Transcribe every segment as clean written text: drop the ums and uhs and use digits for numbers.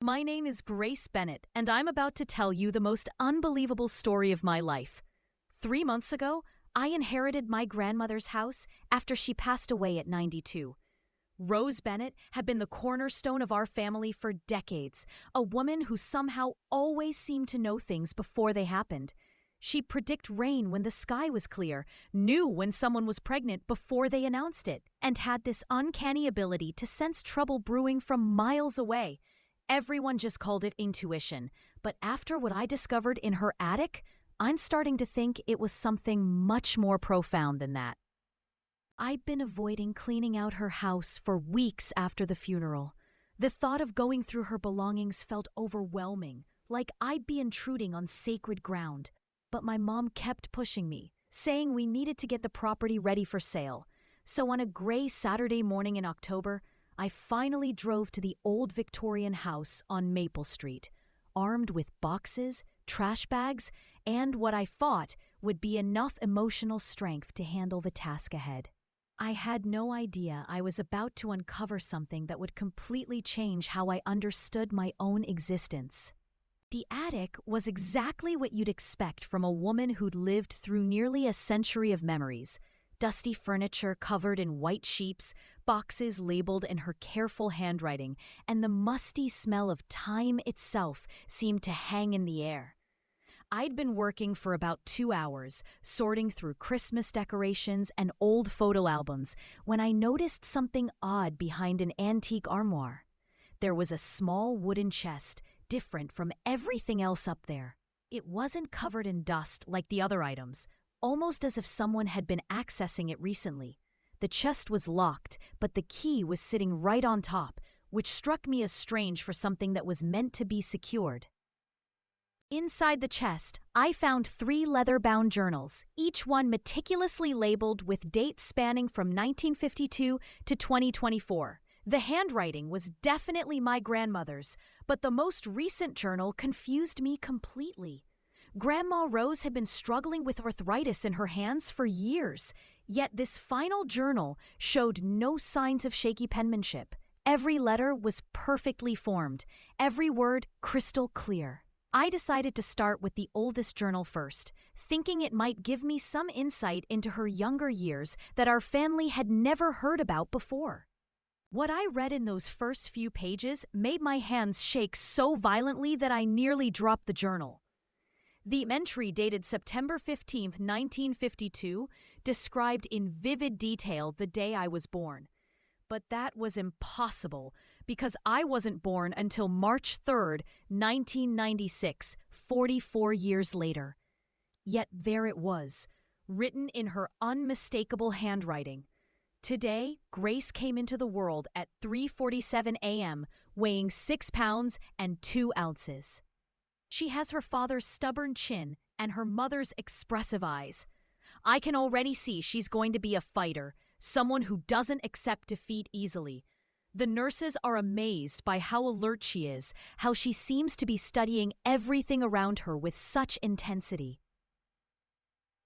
My name is Grace Bennett, and I'm about to tell you the most unbelievable story of my life. 3 months ago, I inherited my grandmother's house after she passed away at 92. Rose Bennett had been the cornerstone of our family for decades, a woman who somehow always seemed to know things before they happened. She'd predict rain when the sky was clear, knew when someone was pregnant before they announced it, and had this uncanny ability to sense trouble brewing from miles away. Everyone just called it intuition, but after what I discovered in her attic, I'm starting to think it was something much more profound than that. I'd been avoiding cleaning out her house for weeks after the funeral. The thought of going through her belongings felt overwhelming, like I'd be intruding on sacred ground. But my mom kept pushing me, saying we needed to get the property ready for sale. So on a gray Saturday morning in October, I finally drove to the old Victorian house on Maple Street, armed with boxes, trash bags, and what I thought would be enough emotional strength to handle the task ahead. I had no idea I was about to uncover something that would completely change how I understood my own existence. The attic was exactly what you'd expect from a woman who'd lived through nearly a century of memories. Dusty furniture covered in white sheets, boxes labeled in her careful handwriting, and the musty smell of time itself seemed to hang in the air. I'd been working for about 2 hours, sorting through Christmas decorations and old photo albums, when I noticed something odd behind an antique armoire. There was a small wooden chest, different from everything else up there. It wasn't covered in dust like the other items, almost as if someone had been accessing it recently. The chest was locked, but the key was sitting right on top, which struck me as strange for something that was meant to be secured. Inside the chest, I found 3 leather-bound journals, each one meticulously labeled with dates spanning from 1952 to 2024. The handwriting was definitely my grandmother's, but the most recent journal confused me completely. Grandma Rose had been struggling with arthritis in her hands for years, yet this final journal showed no signs of shaky penmanship. Every letter was perfectly formed, every word crystal clear. I decided to start with the oldest journal first, thinking it might give me some insight into her younger years that our family had never heard about before. What I read in those first few pages made my hands shake so violently that I nearly dropped the journal. The entry dated September 15, 1952, described in vivid detail the day I was born. But that was impossible because I wasn't born until March 3, 1996, 44 years later. Yet there it was, written in her unmistakable handwriting. Today, Grace came into the world at 3:47 a.m., weighing 6 pounds and 2 ounces. She has her father's stubborn chin and her mother's expressive eyes. I can already see she's going to be a fighter, someone who doesn't accept defeat easily. The nurses are amazed by how alert she is, how she seems to be studying everything around her with such intensity.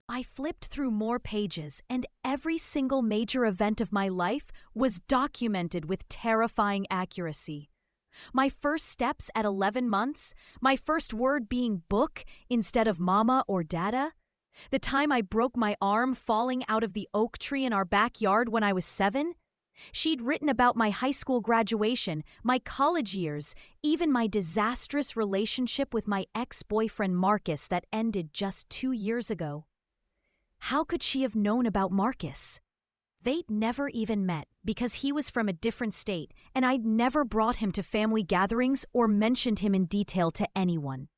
I flipped through more pages, and every single major event of my life was documented with terrifying accuracy. My first steps at 11 months, my first word being book instead of mama or dada, the time I broke my arm falling out of the oak tree in our backyard when I was 7. She'd written about my high school graduation, my college years, even my disastrous relationship with my ex-boyfriend Marcus that ended just 2 years ago. How could she have known about Marcus? They'd never even met because he was from a different state, and I'd never brought him to family gatherings or mentioned him in detail to anyone.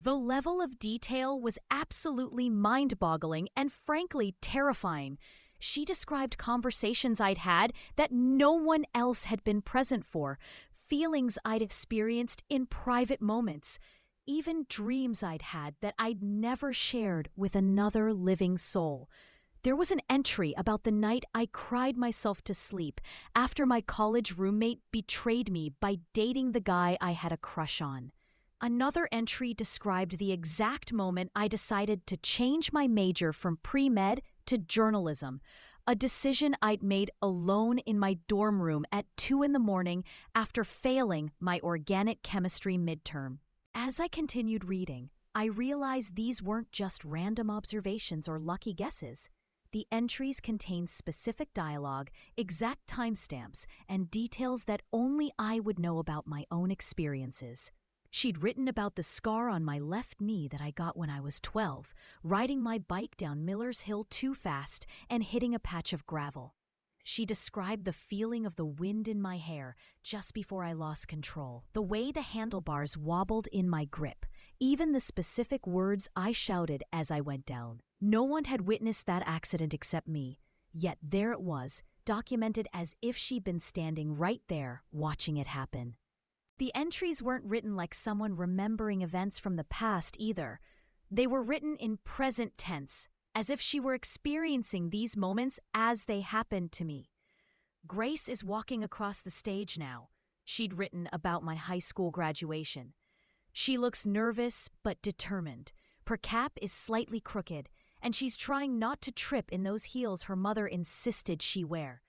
The level of detail was absolutely mind-boggling and frankly terrifying. She described conversations I'd had that no one else had been present for, feelings I'd experienced in private moments, even dreams I'd had that I'd never shared with another living soul. There was an entry about the night I cried myself to sleep after my college roommate betrayed me by dating the guy I had a crush on. Another entry described the exact moment I decided to change my major from pre-med to journalism, a decision I'd made alone in my dorm room at 2 in the morning after failing my organic chemistry midterm. As I continued reading, I realized these weren't just random observations or lucky guesses. The entries contained specific dialogue, exact timestamps, and details that only I would know about my own experiences. She'd written about the scar on my left knee that I got when I was 12, riding my bike down Miller's Hill too fast and hitting a patch of gravel. She described the feeling of the wind in my hair just before I lost control, the way the handlebars wobbled in my grip, even the specific words I shouted as I went down. No one had witnessed that accident except me, yet there it was, documented as if she'd been standing right there watching it happen. The entries weren't written like someone remembering events from the past either. They were written in present tense, as if she were experiencing these moments as they happened to me. Grace is walking across the stage now, she'd written about my high school graduation. She looks nervous but determined. Her cap is slightly crooked, and she's trying not to trip in those heels her mother insisted she wear.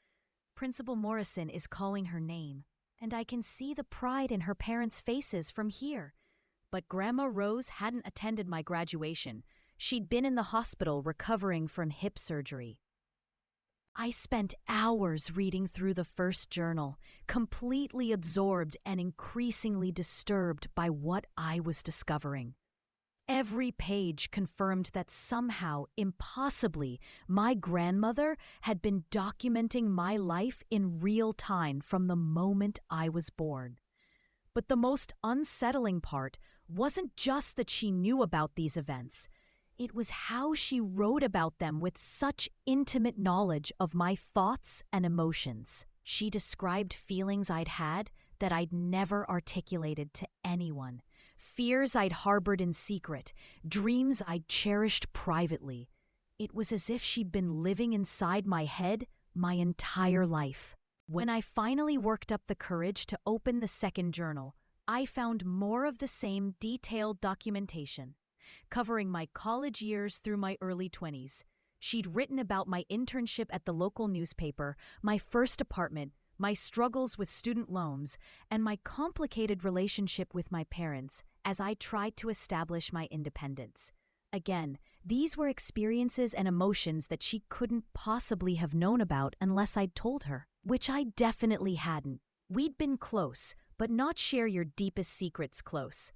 Principal Morrison is calling her name, and I can see the pride in her parents' faces from here. But Grandma Rose hadn't attended my graduation. She'd been in the hospital recovering from hip surgery. I spent hours reading through the first journal, completely absorbed and increasingly disturbed by what I was discovering. Every page confirmed that somehow, impossibly, my grandmother had been documenting my life in real time from the moment I was born. But the most unsettling part wasn't just that she knew about these events. It was how she wrote about them with such intimate knowledge of my thoughts and emotions. She described feelings I'd had that I'd never articulated to anyone. Fears I'd harbored in secret, dreams I'd cherished privately. It was as if she'd been living inside my head my entire life. When I finally worked up the courage to open the second journal, I found more of the same detailed documentation, covering my college years through my early 20s. She'd written about my internship at the local newspaper, my first apartment, my struggles with student loans, and my complicated relationship with my parents as I tried to establish my independence. Again, these were experiences and emotions that she couldn't possibly have known about unless I'd told her, which I definitely hadn't. We'd been close, but not share your deepest secrets close.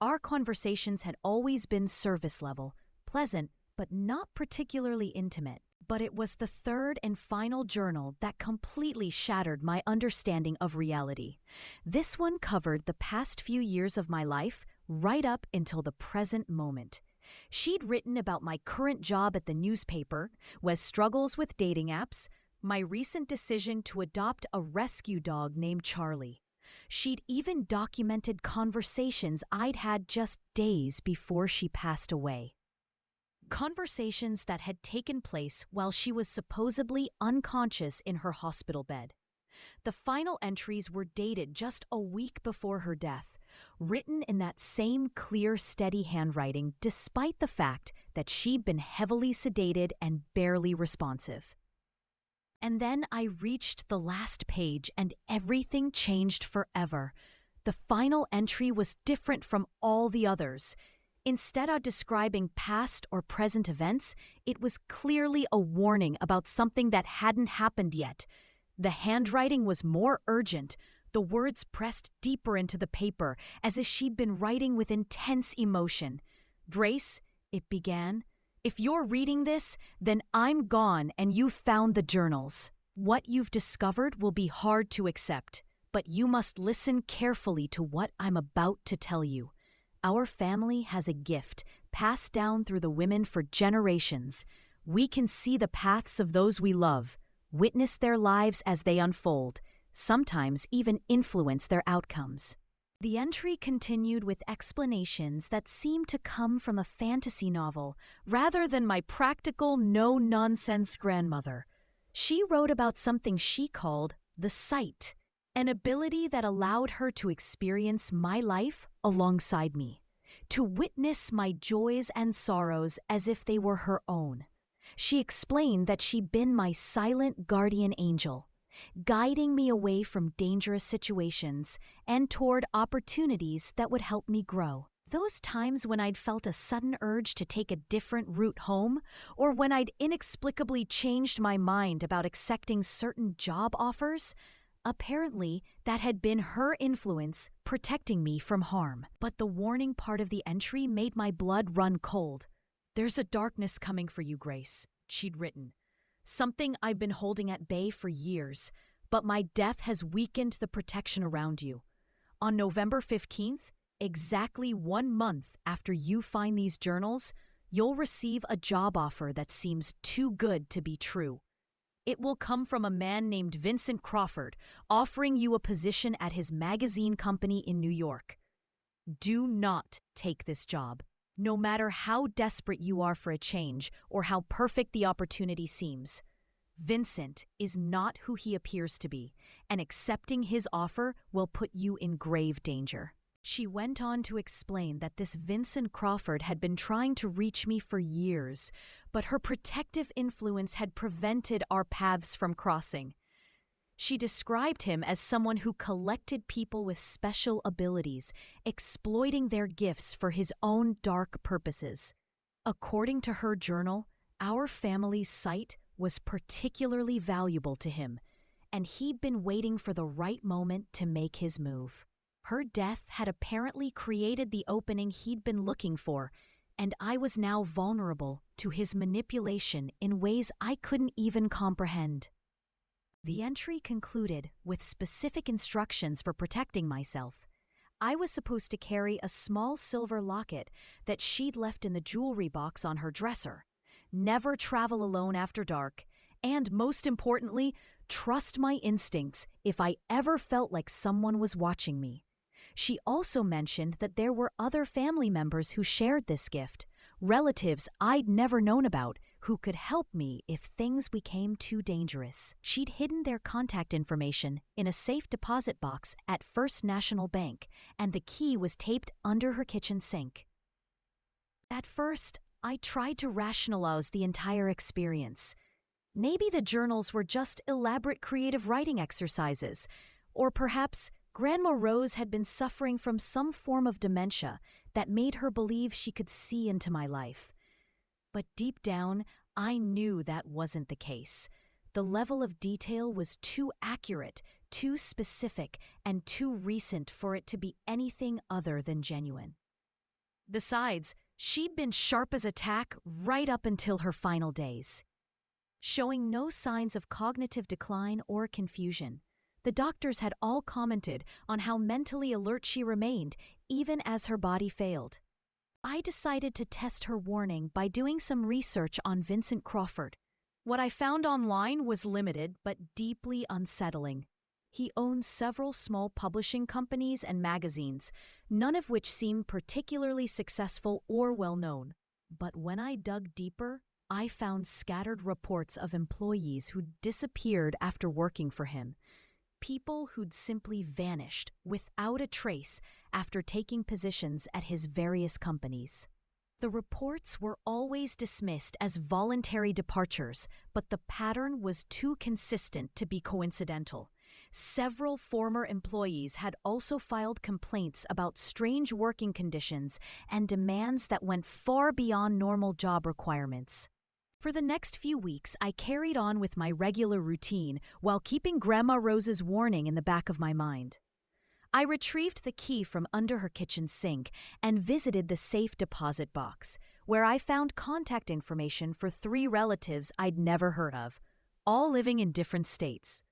Our conversations had always been surface level, pleasant, but not particularly intimate. But it was the third and final journal that completely shattered my understanding of reality. This one covered the past few years of my life, right up until the present moment. She'd written about my current job at the newspaper, Wes struggles with dating apps, my recent decision to adopt a rescue dog named Charlie. She'd even documented conversations I'd had just days before she passed away. Conversations that had taken place while she was supposedly unconscious in her hospital bed. The final entries were dated just a week before her death, written in that same clear, steady handwriting despite the fact that she'd been heavily sedated and barely responsive. And then I reached the last page and everything changed forever. The final entry was different from all the others. Instead of describing past or present events, it was clearly a warning about something that hadn't happened yet. The handwriting was more urgent, the words pressed deeper into the paper, as if she'd been writing with intense emotion. "Grace," it began, "if you're reading this, then I'm gone and you've found the journals. What you've discovered will be hard to accept, but you must listen carefully to what I'm about to tell you. Our family has a gift passed down through the women for generations. We can see the paths of those we love, witness their lives as they unfold, sometimes even influence their outcomes." The entry continued with explanations that seemed to come from a fantasy novel rather than my practical, no-nonsense grandmother. She wrote about something she called the sight, an ability that allowed her to experience my life alongside me, to witness my joys and sorrows as if they were her own. She explained that she'd been my silent guardian angel, guiding me away from dangerous situations and toward opportunities that would help me grow. Those times when I'd felt a sudden urge to take a different route home, or when I'd inexplicably changed my mind about accepting certain job offers, apparently that had been her influence protecting me from harm. But the warning part of the entry made my blood run cold. "There's a darkness coming for you, Grace," she'd written. "Something I've been holding at bay for years, but my death has weakened the protection around you. On November 15th, exactly 1 month after you find these journals, you'll receive a job offer that seems too good to be true. It will come from a man named Vincent Crawford, offering you a position at his magazine company in New York. Do not take this job, no matter how desperate you are for a change or how perfect the opportunity seems. Vincent is not who he appears to be, and accepting his offer will put you in grave danger." She went on to explain that this Vincent Crawford had been trying to reach me for years, but her protective influence had prevented our paths from crossing. She described him as someone who collected people with special abilities, exploiting their gifts for his own dark purposes. According to her journal, our family's sight was particularly valuable to him, and he'd been waiting for the right moment to make his move. Her death had apparently created the opening he'd been looking for, and I was now vulnerable to his manipulation in ways I couldn't even comprehend. The entry concluded with specific instructions for protecting myself. I was supposed to carry a small silver locket that she'd left in the jewelry box on her dresser, never travel alone after dark, and most importantly, trust my instincts if I ever felt like someone was watching me. She also mentioned that there were other family members who shared this gift, relatives I'd never known about, who could help me if things became too dangerous. She'd hidden their contact information in a safe deposit box at First National Bank, and the key was taped under her kitchen sink. At first, I tried to rationalize the entire experience. Maybe the journals were just elaborate creative writing exercises, or perhaps Grandma Rose had been suffering from some form of dementia that made her believe she could see into my life. But deep down, I knew that wasn't the case. The level of detail was too accurate, too specific, and too recent for it to be anything other than genuine. Besides, she'd been sharp as a tack right up until her final days, showing no signs of cognitive decline or confusion. The doctors had all commented on how mentally alert she remained, even as her body failed. I decided to test her warning by doing some research on Vincent Crawford. What I found online was limited but deeply unsettling. He owned several small publishing companies and magazines, none of which seemed particularly successful or well-known. But when I dug deeper, I found scattered reports of employees who disappeared after working for him. People who'd simply vanished without a trace after taking positions at his various companies. The reports were always dismissed as voluntary departures, but the pattern was too consistent to be coincidental. Several former employees had also filed complaints about strange working conditions and demands that went far beyond normal job requirements. For the next few weeks, I carried on with my regular routine while keeping Grandma Rose's warning in the back of my mind. I retrieved the key from under her kitchen sink and visited the safe deposit box, where I found contact information for 3 relatives I'd never heard of, all living in different states.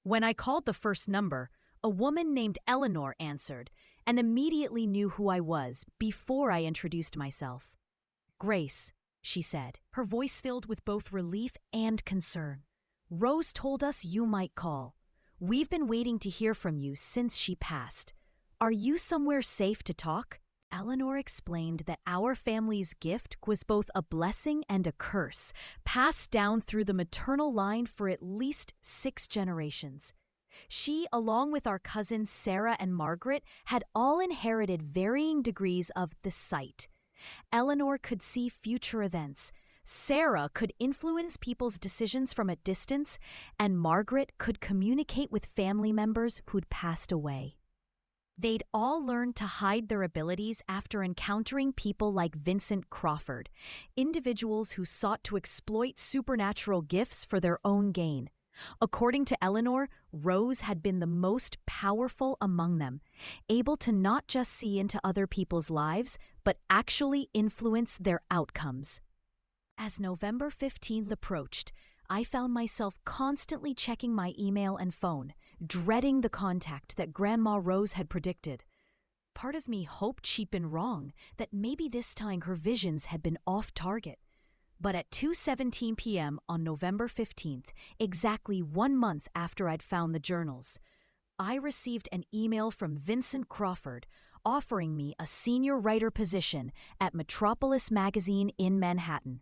When I called the first number, a woman named Eleanor answered and immediately knew who I was before I introduced myself. "Grace," she said, her voice filled with both relief and concern. "Rose told us you might call. We've been waiting to hear from you since she passed. Are you somewhere safe to talk?" Eleanor explained that our family's gift was both a blessing and a curse, passed down through the maternal line for at least 6 generations. She, along with our cousins Sarah and Margaret, had all inherited varying degrees of the sight. Eleanor could see future events, Sarah could influence people's decisions from a distance, and Margaret could communicate with family members who'd passed away. They'd all learned to hide their abilities after encountering people like Vincent Crawford, individuals who sought to exploit supernatural gifts for their own gain. According to Eleanor, Rose had been the most powerful among them, able to not just see into other people's lives, but actually influence their outcomes. As November 15th approached, I found myself constantly checking my email and phone, dreading the contact that Grandma Rose had predicted. Part of me hoped she'd been wrong, that maybe this time her visions had been off target. But at 2:17 p.m. on November 15th, exactly 1 month after I'd found the journals, I received an email from Vincent Crawford offering me a senior writer position at Metropolis Magazine in Manhattan.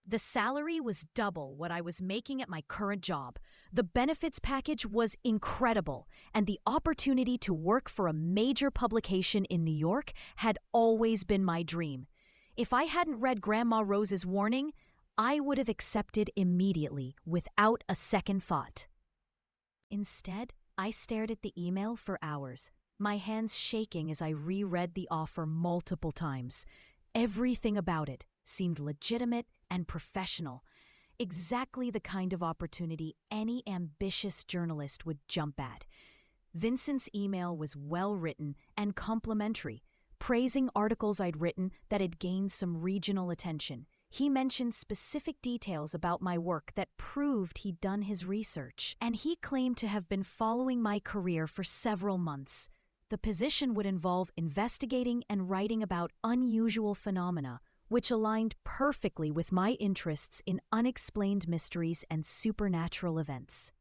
The salary was double what I was making at my current job. The benefits package was incredible, and the opportunity to work for a major publication in New York had always been my dream. If I hadn't read Grandma Rose's warning, I would have accepted immediately, without a second thought. Instead, I stared at the email for hours, my hands shaking as I reread the offer multiple times. Everything about it seemed legitimate and professional, exactly the kind of opportunity any ambitious journalist would jump at. Vincent's email was well-written and complimentary, praising articles I'd written that had gained some regional attention. He mentioned specific details about my work that proved he'd done his research, and he claimed to have been following my career for several months. The position would involve investigating and writing about unusual phenomena, which aligned perfectly with my interests in unexplained mysteries and supernatural events.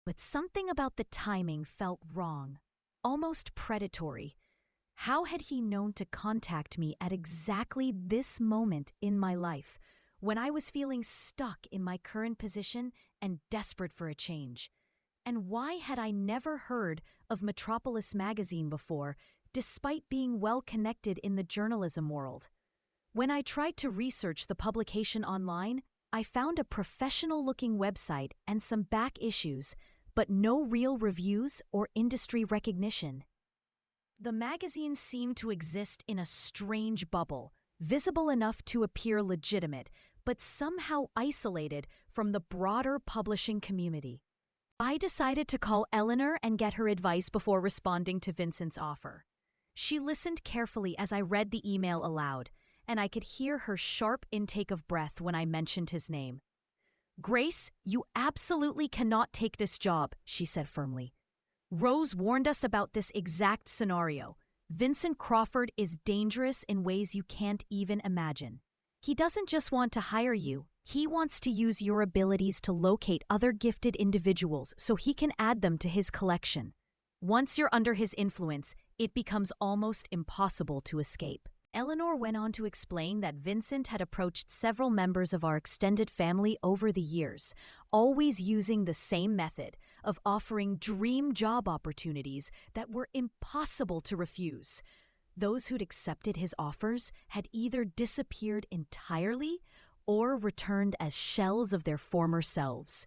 But something about the timing felt wrong, almost predatory. How had he known to contact me at exactly this moment in my life, when I was feeling stuck in my current position and desperate for a change? And why had I never heard of Metropolis Magazine before, despite being well connected in the journalism world? When I tried to research the publication online, I found a professional-looking website and some back issues, but no real reviews or industry recognition. The magazine seemed to exist in a strange bubble, visible enough to appear legitimate, but somehow isolated from the broader publishing community. I decided to call Eleanor and get her advice before responding to Vincent's offer. She listened carefully as I read the email aloud, and I could hear her sharp intake of breath when I mentioned his name. "Grace, you absolutely cannot take this job," she said firmly. "Rose warned us about this exact scenario. Vincent Crawford is dangerous in ways you can't even imagine. He doesn't just want to hire you. He wants to use your abilities to locate other gifted individuals so he can add them to his collection. Once you're under his influence, it becomes almost impossible to escape." Eleanor went on to explain that Vincent had approached several members of our extended family over the years, always using the same method of offering dream job opportunities that were impossible to refuse. Those who'd accepted his offers had either disappeared entirely or returned as shells of their former selves,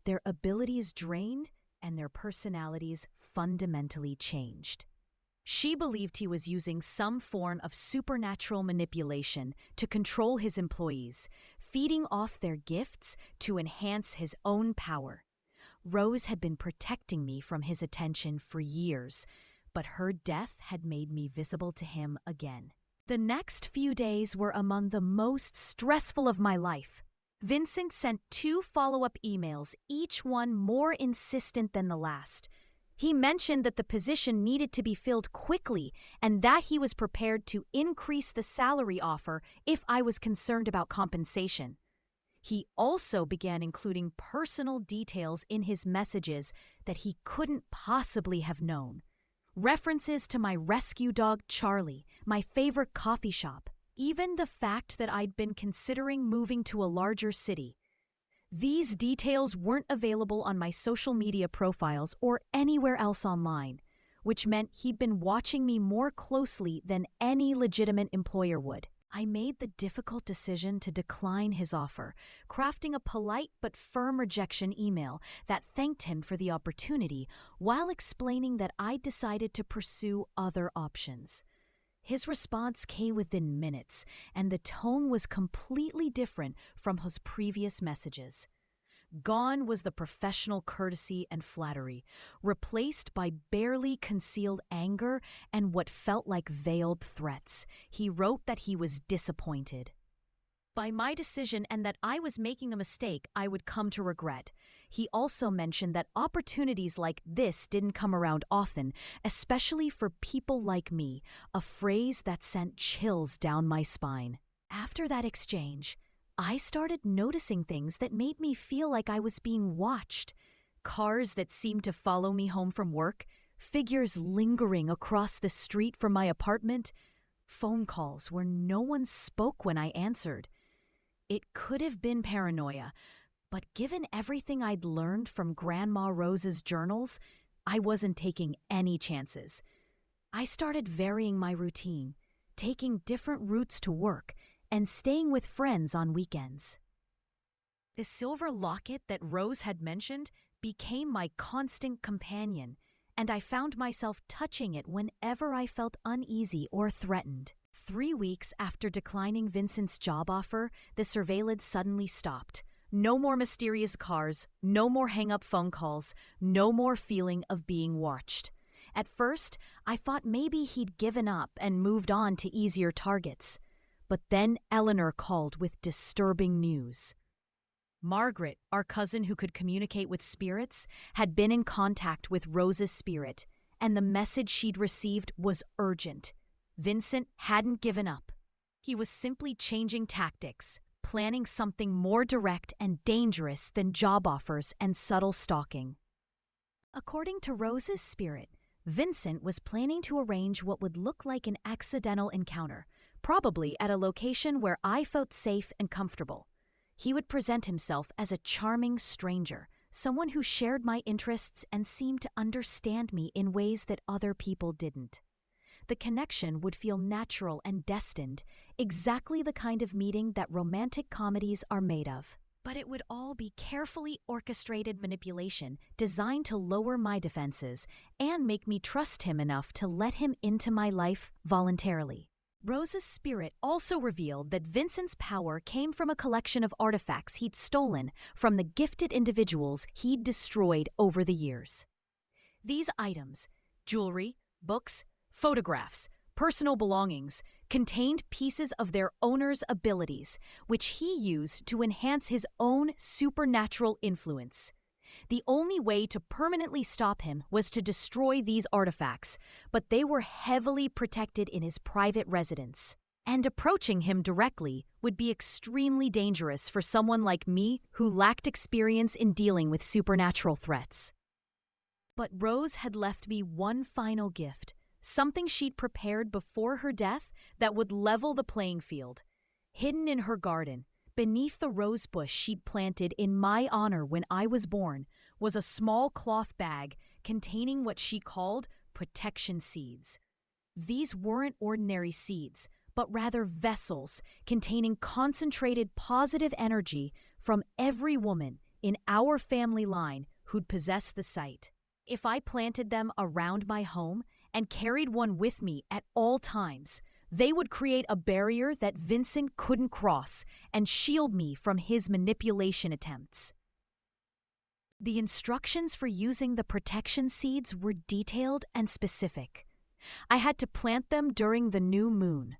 their abilities drained and their personalities fundamentally changed. She believed he was using some form of supernatural manipulation to control his employees, feeding off their gifts to enhance his own power. Rose had been protecting me from his attention for years, but her death had made me visible to him again. The next few days were among the most stressful of my life. Vincent sent 2 follow-up emails, each one more insistent than the last. He mentioned that the position needed to be filled quickly and that he was prepared to increase the salary offer if I was concerned about compensation. He also began including personal details in his messages that he couldn't possibly have known. References to my rescue dog Charlie, my favorite coffee shop, even the fact that I'd been considering moving to a larger city. These details weren't available on my social media profiles or anywhere else online, which meant he'd been watching me more closely than any legitimate employer would. I made the difficult decision to decline his offer, crafting a polite but firm rejection email that thanked him for the opportunity while explaining that I'd decided to pursue other options. His response came within minutes, and the tone was completely different from his previous messages. Gone was the professional courtesy and flattery, replaced by barely concealed anger and what felt like veiled threats. He wrote that he was disappointed by my decision and that I was making a mistake I would come to regret. He also mentioned that opportunities like this didn't come around often, especially for people like me, a phrase that sent chills down my spine. After that exchange, I started noticing things that made me feel like I was being watched. Cars that seemed to follow me home from work, figures lingering across the street from my apartment, phone calls where no one spoke when I answered. It could have been paranoia, but given everything I'd learned from Grandma Rose's journals, I wasn't taking any chances. I started varying my routine, taking different routes to work, and staying with friends on weekends. The silver locket that Rose had mentioned became my constant companion, and I found myself touching it whenever I felt uneasy or threatened. 3 weeks after declining Vincent's job offer, the surveillance suddenly stopped. No more mysterious cars, no more hang-up phone calls, no more feeling of being watched. At first, I thought maybe he'd given up and moved on to easier targets. But then Eleanor called with disturbing news. Margaret, our cousin who could communicate with spirits, had been in contact with Rose's spirit, and the message she'd received was urgent. Vincent hadn't given up. He was simply changing tactics, planning something more direct and dangerous than job offers and subtle stalking. According to Rose's spirit, Vincent was planning to arrange what would look like an accidental encounter, probably at a location where I felt safe and comfortable. He would present himself as a charming stranger, someone who shared my interests and seemed to understand me in ways that other people didn't. The connection would feel natural and destined, exactly the kind of meeting that romantic comedies are made of. But it would all be carefully orchestrated manipulation designed to lower my defenses and make me trust him enough to let him into my life voluntarily. Rose's spirit also revealed that Vincent's power came from a collection of artifacts he'd stolen from the gifted individuals he'd destroyed over the years. These items, jewelry, books, photographs, personal belongings, contained pieces of their owner's abilities, which he used to enhance his own supernatural influence. The only way to permanently stop him was to destroy these artifacts, but they were heavily protected in his private residence. And approaching him directly would be extremely dangerous for someone like me who lacked experience in dealing with supernatural threats. But Rose had left me one final gift, something she'd prepared before her death that would level the playing field. Hidden in her garden, beneath the rose bush she'd planted in my honor when I was born, was a small cloth bag containing what she called protection seeds. These weren't ordinary seeds, but rather vessels containing concentrated positive energy from every woman in our family line who'd possessed the site. If I planted them around my home and carried one with me at all times, they would create a barrier that Vincent couldn't cross and shield me from his manipulation attempts. The instructions for using the protection seeds were detailed and specific. I had to plant them during the new moon,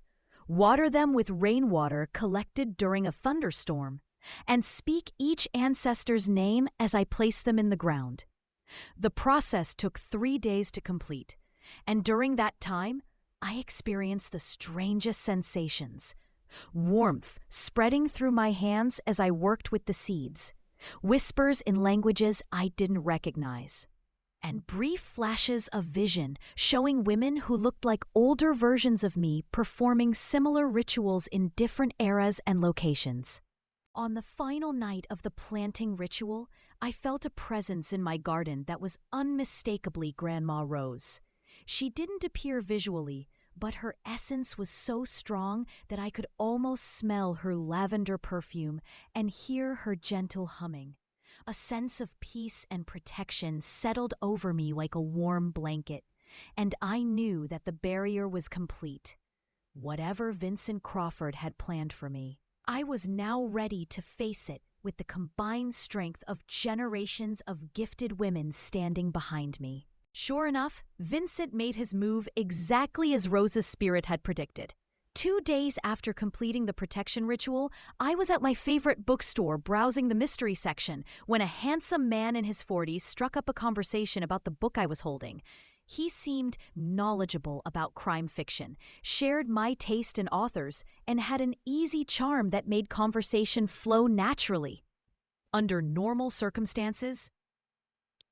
water them with rainwater collected during a thunderstorm, and speak each ancestor's name as I placed them in the ground. The process took 3 days to complete, and during that time, I experienced the strangest sensations. Warmth spreading through my hands as I worked with the seeds, whispers in languages I didn't recognize, and brief flashes of vision showing women who looked like older versions of me performing similar rituals in different eras and locations. On the final night of the planting ritual, I felt a presence in my garden that was unmistakably Grandma Rose. She didn't appear visually, but her essence was so strong that I could almost smell her lavender perfume and hear her gentle humming. A sense of peace and protection settled over me like a warm blanket, and I knew that the barrier was complete. Whatever Vincent Crawford had planned for me, I was now ready to face it with the combined strength of generations of gifted women standing behind me. Sure enough, Vincent made his move exactly as Rose's spirit had predicted. 2 days after completing the protection ritual, I was at my favorite bookstore browsing the mystery section when a handsome man in his 40s struck up a conversation about the book I was holding. He seemed knowledgeable about crime fiction, shared my taste in authors, and had an easy charm that made conversation flow naturally. Under normal circumstances,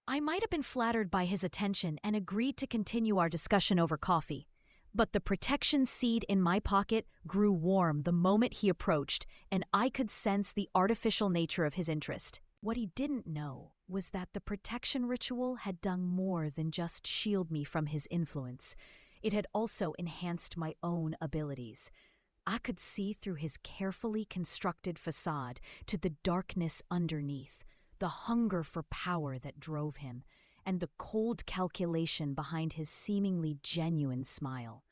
I might have been flattered by his attention and agreed to continue our discussion over coffee. But the protection seed in my pocket grew warm the moment he approached, and I could sense the artificial nature of his interest. What he didn't know was that the protection ritual had done more than just shield me from his influence. It had also enhanced my own abilities. I could see through his carefully constructed facade to the darkness underneath, the hunger for power that drove him, and the cold calculation behind his seemingly genuine smile.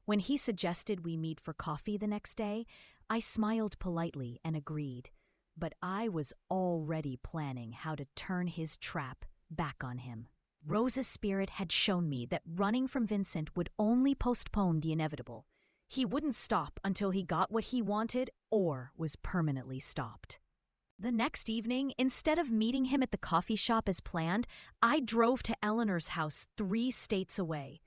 When he suggested we meet for coffee the next day, I smiled politely and agreed, but I was already planning how to turn his trap back on him. Rose's spirit had shown me that running from Vincent would only postpone the inevitable. He wouldn't stop until he got what he wanted or was permanently stopped. The next evening, instead of meeting him at the coffee shop as planned, I drove to Eleanor's house 3 states away.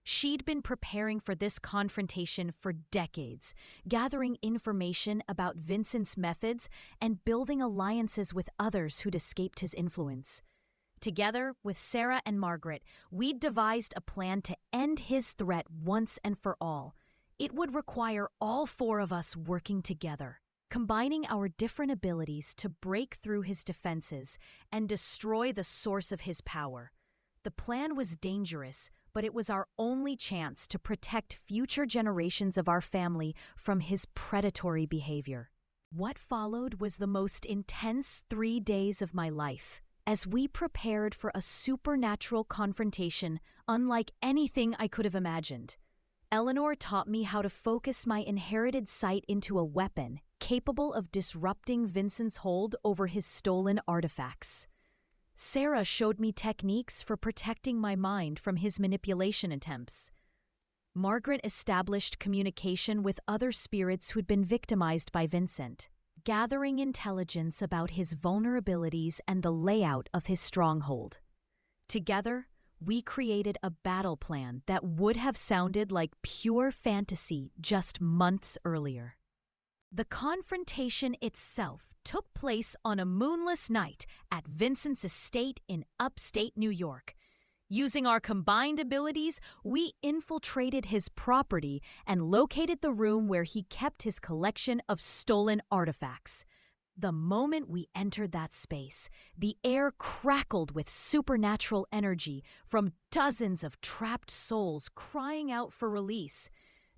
She'd been preparing for this confrontation for decades, gathering information about Vincent's methods and building alliances with others who'd escaped his influence. Together with Sarah and Margaret, we'd devised a plan to end his threat once and for all. It would require all 4 of us working together, combining our different abilities to break through his defenses and destroy the source of his power. The plan was dangerous, but it was our only chance to protect future generations of our family from his predatory behavior. What followed was the most intense 3 days of my life, as we prepared for a supernatural confrontation unlike anything I could have imagined. Eleanor taught me how to focus my inherited sight into a weapon capable of disrupting Vincent's hold over his stolen artifacts. Sarah showed me techniques for protecting my mind from his manipulation attempts. Margaret established communication with other spirits who'd been victimized by Vincent, gathering intelligence about his vulnerabilities and the layout of his stronghold. Together, we created a battle plan that would have sounded like pure fantasy just months earlier. The confrontation itself took place on a moonless night at Vincent's estate in upstate New York. Using our combined abilities, we infiltrated his property and located the room where he kept his collection of stolen artifacts. The moment we entered that space, the air crackled with supernatural energy from dozens of trapped souls crying out for release.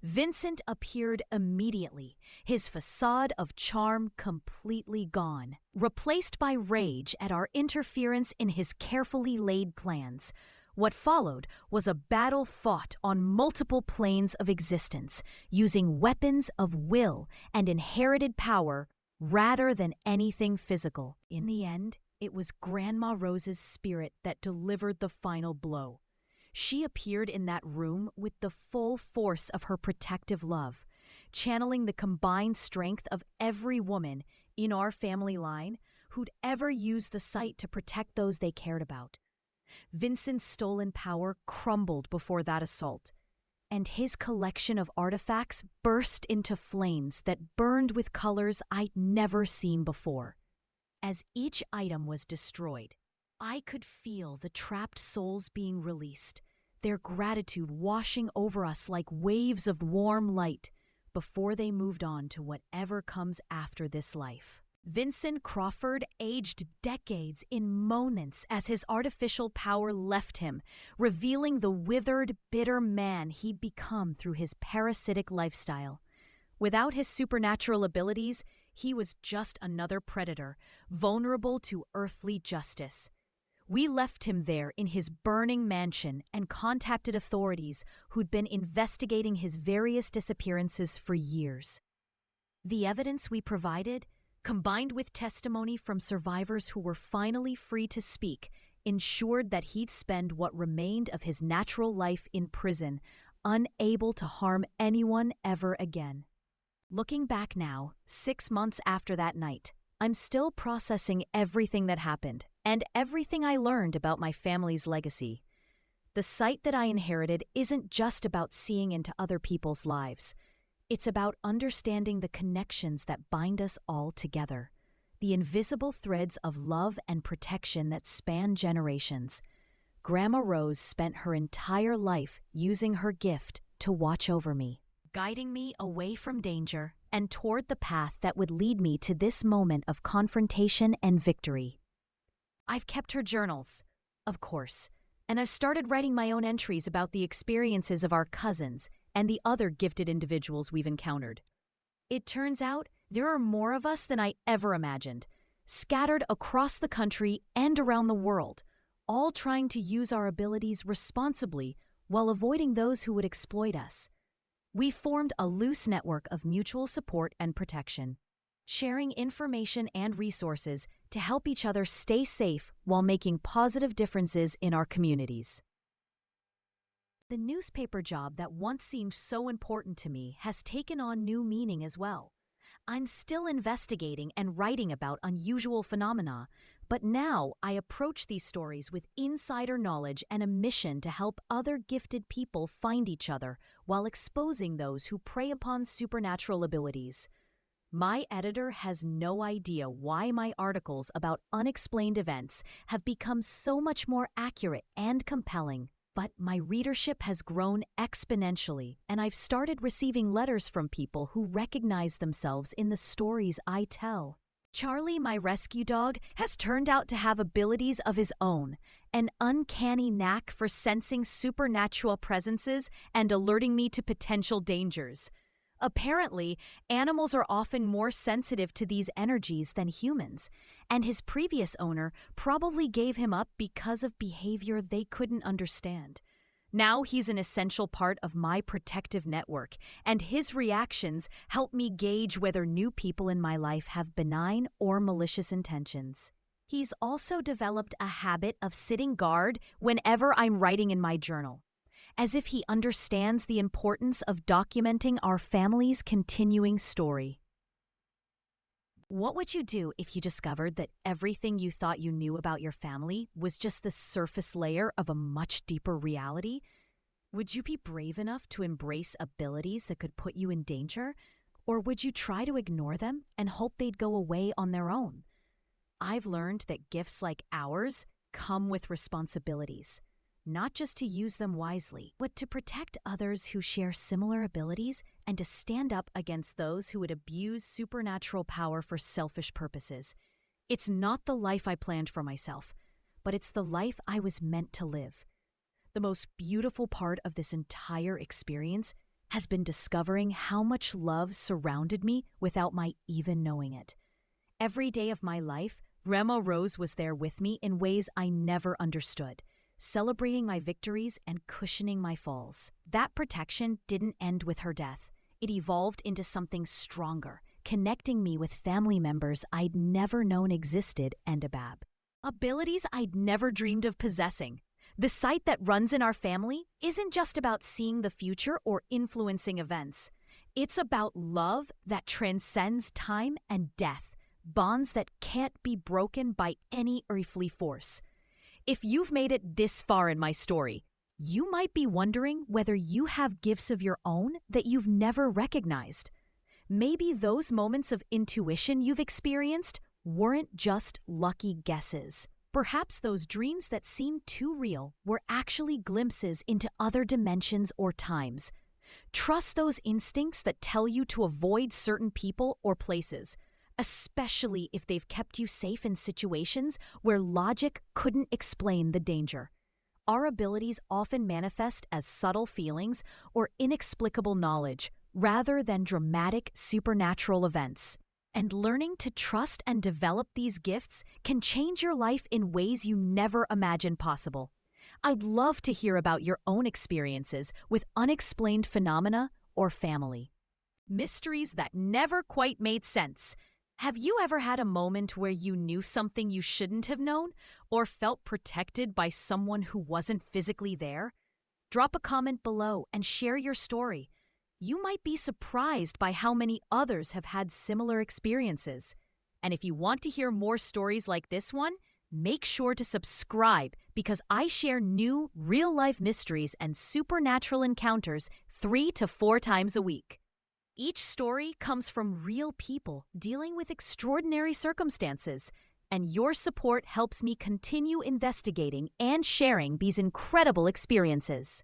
Vincent appeared immediately, his facade of charm completely gone, replaced by rage at our interference in his carefully laid plans. What followed was a battle fought on multiple planes of existence, using weapons of will and inherited power rather than anything physical. In the end, it was Grandma Rose's spirit that delivered the final blow. She appeared in that room with the full force of her protective love, channeling the combined strength of every woman in our family line who'd ever used the site to protect those they cared about. Vincent's stolen power crumbled before that assault, and his collection of artifacts burst into flames that burned with colors I'd never seen before. As each item was destroyed, I could feel the trapped souls being released, their gratitude washing over us like waves of warm light before they moved on to whatever comes after this life. Vincent Crawford aged decades in moments as his artificial power left him, revealing the withered, bitter man he'd become through his parasitic lifestyle. Without his supernatural abilities, he was just another predator, vulnerable to earthly justice. We left him there in his burning mansion and contacted authorities who'd been investigating his various disappearances for years. The evidence we provided, combined with testimony from survivors who were finally free to speak, ensured that he'd spend what remained of his natural life in prison, unable to harm anyone ever again. Looking back now, 6 months after that night, I'm still processing everything that happened and everything I learned about my family's legacy. The sight that I inherited isn't just about seeing into other people's lives. It's about understanding the connections that bind us all together, the invisible threads of love and protection that span generations. Grandma Rose spent her entire life using her gift to watch over me, guiding me away from danger and toward the path that would lead me to this moment of confrontation and victory. I've kept her journals, of course, and I've started writing my own entries about the experiences of our cousins and the other gifted individuals we've encountered. It turns out there are more of us than I ever imagined, scattered across the country and around the world, all trying to use our abilities responsibly while avoiding those who would exploit us. We formed a loose network of mutual support and protection, sharing information and resources to help each other stay safe while making positive differences in our communities. The newspaper job that once seemed so important to me has taken on new meaning as well. I'm still investigating and writing about unusual phenomena, but now I approach these stories with insider knowledge and a mission to help other gifted people find each other while exposing those who prey upon supernatural abilities. My editor has no idea why my articles about unexplained events have become so much more accurate and compelling. But my readership has grown exponentially, and I've started receiving letters from people who recognize themselves in the stories I tell. Charlie, my rescue dog, has turned out to have abilities of his own, an uncanny knack for sensing supernatural presences and alerting me to potential dangers. Apparently, animals are often more sensitive to these energies than humans, and his previous owner probably gave him up because of behavior they couldn't understand. Now he's an essential part of my protective network, and his reactions help me gauge whether new people in my life have benign or malicious intentions. He's also developed a habit of sitting guard whenever I'm writing in my journal, as if he understands the importance of documenting our family's continuing story. What would you do if you discovered that everything you thought you knew about your family was just the surface layer of a much deeper reality? Would you be brave enough to embrace abilities that could put you in danger? Or would you try to ignore them and hope they'd go away on their own? I've learned that gifts like ours come with responsibilities. Not just to use them wisely, but to protect others who share similar abilities and to stand up against those who would abuse supernatural power for selfish purposes. It's not the life I planned for myself, but it's the life I was meant to live. The most beautiful part of this entire experience has been discovering how much love surrounded me without my even knowing it. Every day of my life, Grandma Rose was there with me in ways I never understood, celebrating my victories and cushioning my falls. That protection didn't end with her death. It evolved into something stronger, connecting me with family members I'd never known existed and Abab. Abilities I'd never dreamed of possessing. The sight that runs in our family isn't just about seeing the future or influencing events. It's about love that transcends time and death, bonds that can't be broken by any earthly force. If you've made it this far in my story, you might be wondering whether you have gifts of your own that you've never recognized. Maybe those moments of intuition you've experienced weren't just lucky guesses. Perhaps those dreams that seemed too real were actually glimpses into other dimensions or times. Trust those instincts that tell you to avoid certain people or places. especially if they've kept you safe in situations where logic couldn't explain the danger. Our abilities often manifest as subtle feelings or inexplicable knowledge, rather than dramatic supernatural events. And learning to trust and develop these gifts can change your life in ways you never imagined possible. I'd love to hear about your own experiences with unexplained phenomena or family. Mysteries that never quite made sense. Have you ever had a moment where you knew something you shouldn't have known, or felt protected by someone who wasn't physically there? Drop a comment below and share your story. You might be surprised by how many others have had similar experiences. And if you want to hear more stories like this one, make sure to subscribe because I share new, real-life mysteries and supernatural encounters 3 to 4 times a week. Each story comes from real people dealing with extraordinary circumstances, and your support helps me continue investigating and sharing these incredible experiences.